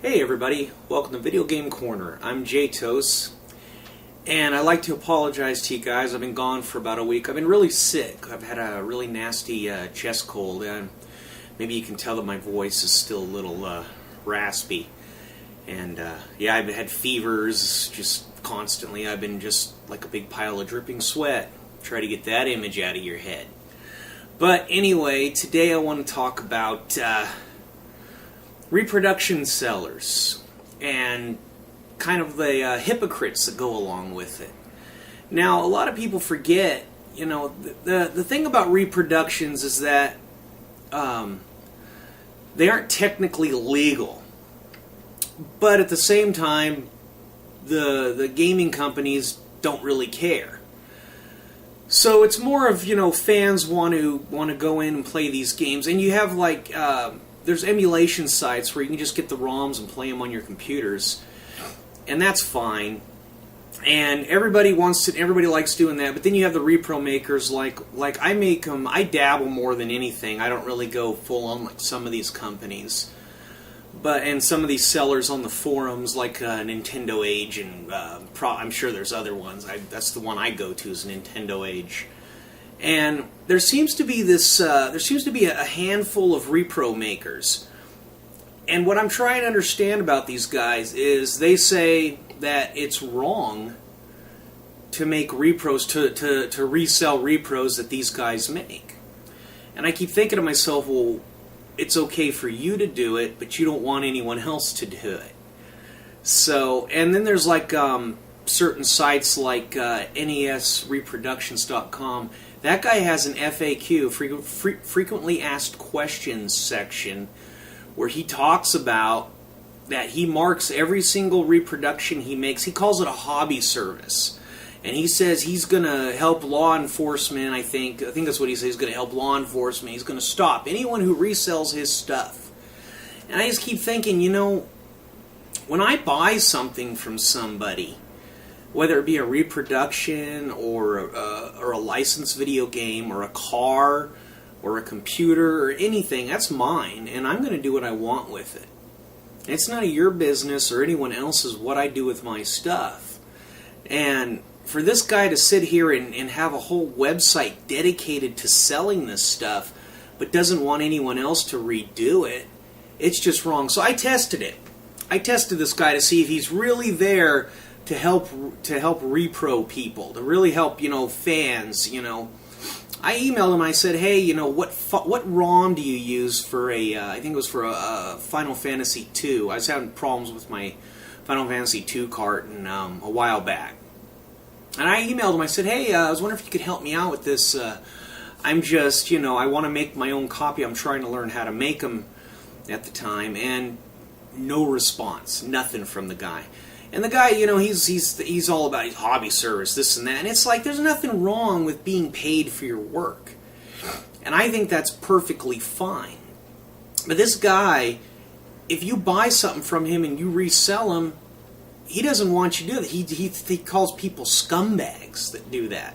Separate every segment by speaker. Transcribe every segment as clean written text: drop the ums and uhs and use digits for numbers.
Speaker 1: Hey everybody, welcome to Video Game Corner. I'm J-Tos, and I'd like to apologize to you guys. I've been gone for about a week. I've been really sick. I've had a really nasty chest cold, and maybe you can tell that my voice is still a little raspy. And yeah, I've had fevers just constantly. I've been just like a big pile of dripping sweat. Try to get that image out of your head. But anyway, today I want to talk about reproduction sellers and kind of the hypocrites that go along with it. Now, a lot of people forget, you know, the thing about reproductions is that they aren't technically legal, but at the same time, the gaming companies don't really care. So it's more of, you know, fans want to go in and play these games, and you have like there's emulation sites where you can just get the ROMs and play them on your computers, and that's fine. And everybody likes doing that. But then you have the repro makers, like I make them. I dabble more than anything. I don't really go full on like some of these companies, and some of these sellers on the forums, like Nintendo Age, and I'm sure there's other ones. That's the one I go to, is Nintendo Age. And there seems to be a handful of repro makers. And what I'm trying to understand about these guys is they say that it's wrong to make repros, to resell repros that these guys make. And I keep thinking to myself, well, it's okay for you to do it, but you don't want anyone else to do it. So, and then there's like certain sites like NES Reproductions.com. That guy has an FAQ, frequently asked questions section, where he talks about that he marks every single reproduction he makes. He calls it a hobby service. And he says he's going to help law enforcement, I think that's what he says. He's going to help law enforcement. He's going to stop anyone who resells his stuff. And I just keep thinking, you know, when I buy something from somebody, whether it be a reproduction or a licensed video game or a car or a computer or anything, that's mine, and I'm going to do what I want with it. It's none of your business or anyone else's what I do with my stuff. And for this guy to sit here and have a whole website dedicated to selling this stuff but doesn't want anyone else to redo it, it's just wrong. So I tested it. I tested this guy to see if he's really there to help repro people, to really help, you know, fans, you know. I emailed him. I said, hey, you know, what ROM do you use for I think it was for a Final Fantasy II. I was having problems with my Final Fantasy II carton a while back. And I emailed him. I said, hey, I was wondering if you could help me out with this. I'm just, you know, I want to make my own copy. I'm trying to learn how to make them at the time. And no response. Nothing from the guy. And the guy, you know, he's all about his hobby service, this and that. And it's like, there's nothing wrong with being paid for your work. And I think that's perfectly fine. But this guy, if you buy something from him and you resell him, he doesn't want you to do that. He calls people scumbags that do that.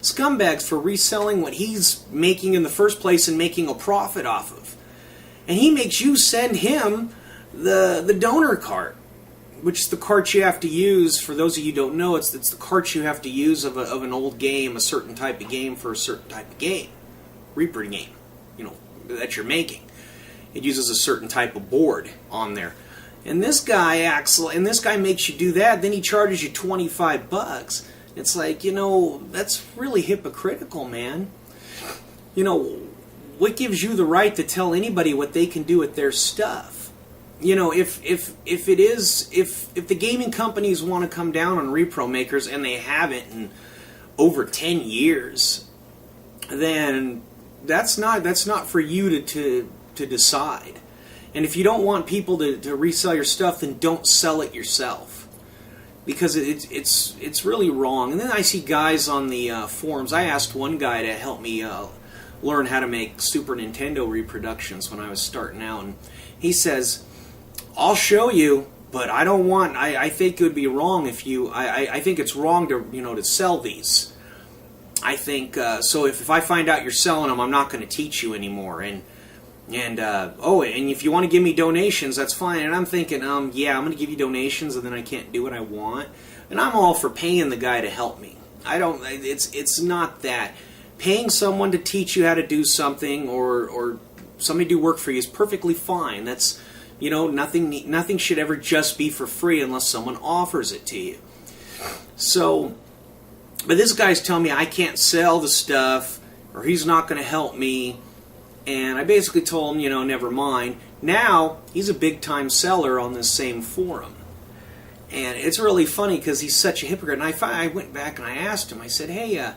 Speaker 1: Scumbags for reselling what he's making in the first place and making a profit off of. And he makes you send him the donor cart, which is the cart you have to use. For those of you who don't know, it's the cart you have to use of an old game, a certain type of game for a certain type of game. Reaper game, you know, that you're making. It uses a certain type of board on there. And this guy makes you do that, then he charges you $25. It's like, you know, that's really hypocritical, man. You know, what gives you the right to tell anybody what they can do with their stuff? You know, if the gaming companies want to come down on repro makers, and they haven't in over 10 years, then that's not for you to decide. And if you don't want people to resell your stuff, then don't sell it yourself, because it's really wrong. And then I see guys on the forums. I asked one guy to help me learn how to make Super Nintendo reproductions when I was starting out, and he says, I'll show you, but I don't want. I think it would be wrong if you. I think it's wrong to sell these. I think so. If I find out you're selling them, I'm not going to teach you anymore. And And and if you want to give me donations, that's fine. And I'm thinking, yeah, I'm going to give you donations, and then I can't do what I want. And I'm all for paying the guy to help me. I don't. It's not that paying someone to teach you how to do something or somebody do work for you is perfectly fine. That's nothing should ever just be for free unless someone offers it to you. So, but this guy's telling me I can't sell the stuff, or he's not going to help me. And I basically told him, never mind. Now, he's a big-time seller on this same forum. And it's really funny because he's such a hypocrite. And I went back and I asked him, I said, hey,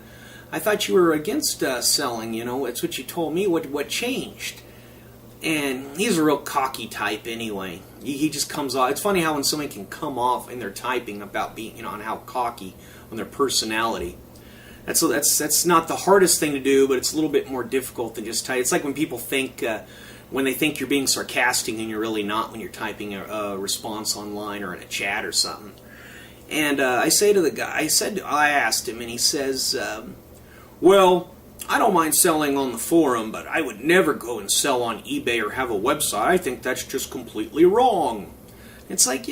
Speaker 1: I thought you were against selling, it's what you told me. What changed? And he's a real cocky type anyway. He just comes off. It's funny how when somebody can come off in their typing about being, on how cocky, on their personality. That's not the hardest thing to do, but it's a little bit more difficult than just type. It's like when people think, when they think you're being sarcastic and you're really not when you're typing a response online or in a chat or something. And I say to the guy, I asked him, and he says, well, I don't mind selling on the forum, but I would never go and sell on eBay or have a website. I think that's just completely wrong. It's like,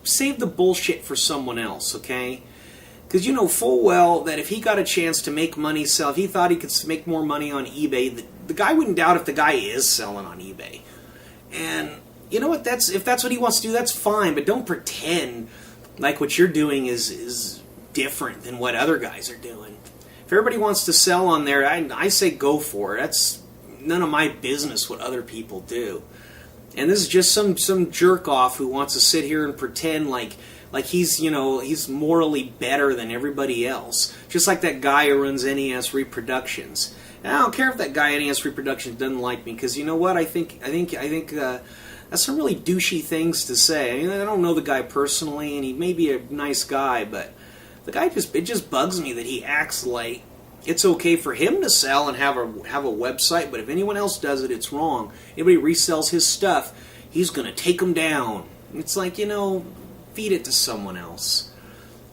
Speaker 1: save the bullshit for someone else, okay? Because you know full well that if he got a chance to make money sell, if he thought he could make more money on eBay, the guy wouldn't doubt if the guy is selling on eBay. And you know what? If that's what he wants to do, that's fine. But don't pretend like what you're doing is different than what other guys are doing. If everybody wants to sell on there, I say go for it. That's none of my business what other people do. And this is just some jerk off who wants to sit here and pretend like he's he's morally better than everybody else. Just like that guy who runs NES Reproductions. And I don't care if that guy at NES Reproductions doesn't like me, because you know what? I think that's some really douchey things to say. I mean, I don't know the guy personally, and he may be a nice guy, but the guy it just bugs me that he acts like it's okay for him to sell and have a website, but if anyone else does it, it's wrong. Anybody resells his stuff, he's going to take them down. It's like, feed it to someone else.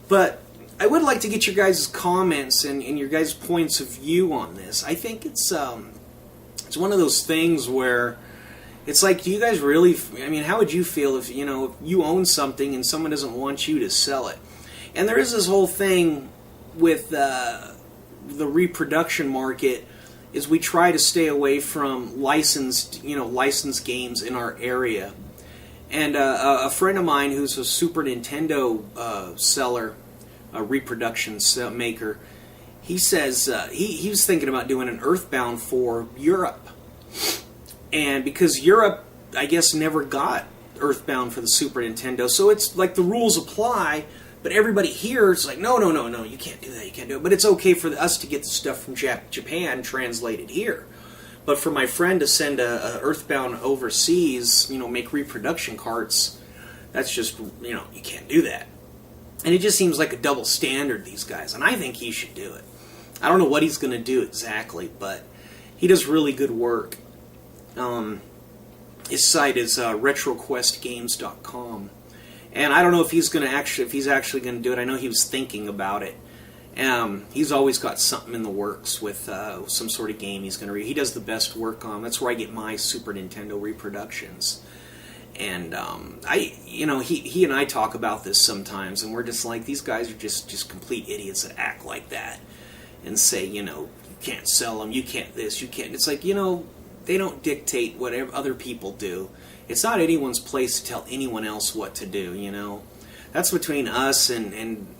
Speaker 1: But I would like to get your guys' comments and your guys' points of view on this. I think it's one of those things where it's like, do you guys really, how would you feel if, if you own something and someone doesn't want you to sell it? And there is this whole thing with the reproduction market, is we try to stay away from licensed games in our area. And a friend of mine who's a Super Nintendo seller, a reproduction maker, he says he was thinking about doing an Earthbound for Europe. And because Europe, I guess, never got Earthbound for the Super Nintendo, so it's like the rules apply, but everybody here is like, no, you can't do that, you can't do it. But it's okay for us to get the stuff from Japan translated here. But for my friend to send a Earthbound overseas, make reproduction carts, that's just, you can't do that. And it just seems like a double standard, these guys. And I think he should do it. I don't know what he's going to do exactly, but he does really good work. His site is retroquestgames.com. And I don't know if he's actually going to do it. I know he was thinking about it. He's always got something in the works with some sort of game he's going to. He does the best work on. That's where I get my Super Nintendo reproductions. And he and I talk about this sometimes, and we're just like, these guys are just complete idiots that act like that and say, you can't sell them, you can't this, you can't. It's like, they don't dictate whatever other people do. It's not anyone's place to tell anyone else what to do. That's between us and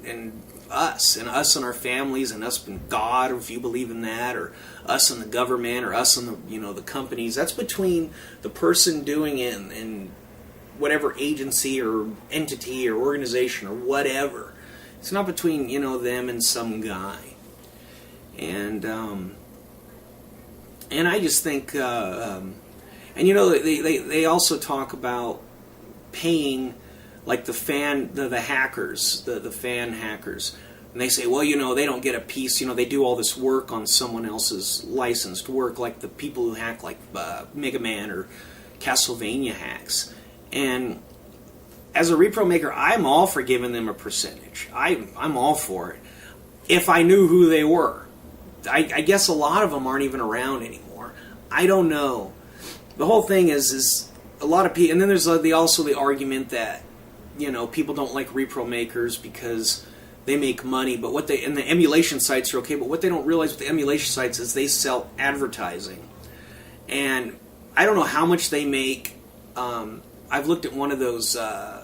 Speaker 1: us and our families, and us and God, if you believe in that, or us and the government, or us and the companies. That's between the person doing it and whatever agency or entity or organization or whatever. It's not between them and some guy. And I just think they also talk about paying like the hackers, the fan hackers. And they say, well, they don't get a piece, they do all this work on someone else's licensed work, like the people who hack like Mega Man or Castlevania hacks. And as a repro maker, I'm all for giving them a percentage. I'm all for it. If I knew who they were. I guess a lot of them aren't even around anymore. I don't know. the whole thing is a lot of people, and then there's also the argument that, you know, people don't like repro makers because they make money, but and the emulation sites are okay, but what they don't realize with the emulation sites is they sell advertising. And I don't know how much they make. I've looked at one of those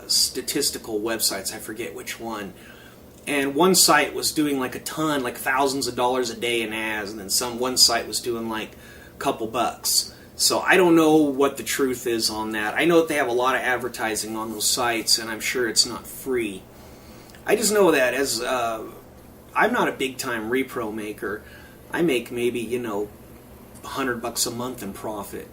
Speaker 1: statistical websites, I forget which one, and one site was doing like a ton, like thousands of dollars a day in ads, and then one site was doing like a couple bucks. So I don't know what the truth is on that. I know that they have a lot of advertising on those sites, and I'm sure it's not free. I just know that as I'm not a big-time repro maker. I make maybe, you know, $100 a month in profit.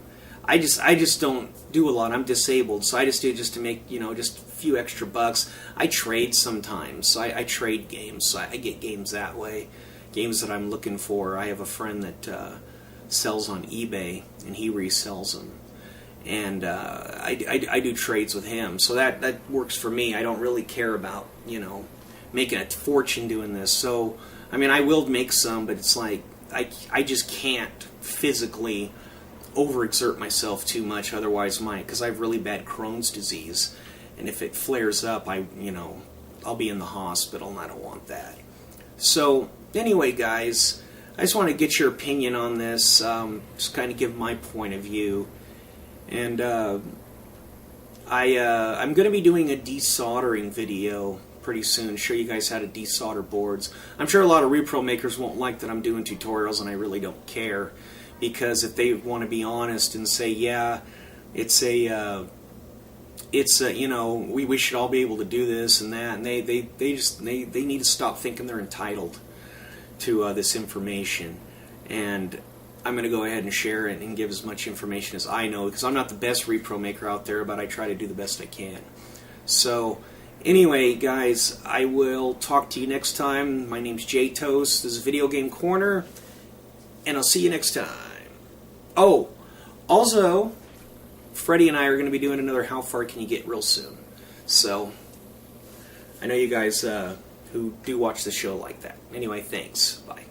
Speaker 1: I just don't do a lot. I'm disabled, so I just do just to make, you know, just a few extra bucks. I trade sometimes. So I trade games. So I get games that way. Games that I'm looking for. I have a friend that sells on eBay, and he resells them. And I do trades with him. So that works for me. I don't really care about, you know, making a fortune doing this. So, I mean, I will make some, but it's like I just can't physically overexert myself too much, otherwise because I have really bad Crohn's disease, and if it flares up, I'll be in the hospital, and I don't want that. So anyway, guys, I just want to get your opinion on this, just kind of give my point of view, and I'm going to be doing a desoldering video pretty soon, show you guys how to desolder boards. I'm sure a lot of repro makers won't like that I'm doing tutorials, and I really don't care. Because if they want to be honest and say, yeah, it's a you know, we should all be able to do this and that, and they need to stop thinking they're entitled to this information. And I'm going to go ahead and share it and give as much information as I know, because I'm not the best repro maker out there, but I try to do the best I can. So anyway, guys, I will talk to you next time. My name's Jay Toast. This is Video Game Corner, and I'll see you next time. Oh, also, Freddie and I are going to be doing another How Far Can You Get real soon. So, I know you guys who do watch the show like that. Anyway, thanks. Bye.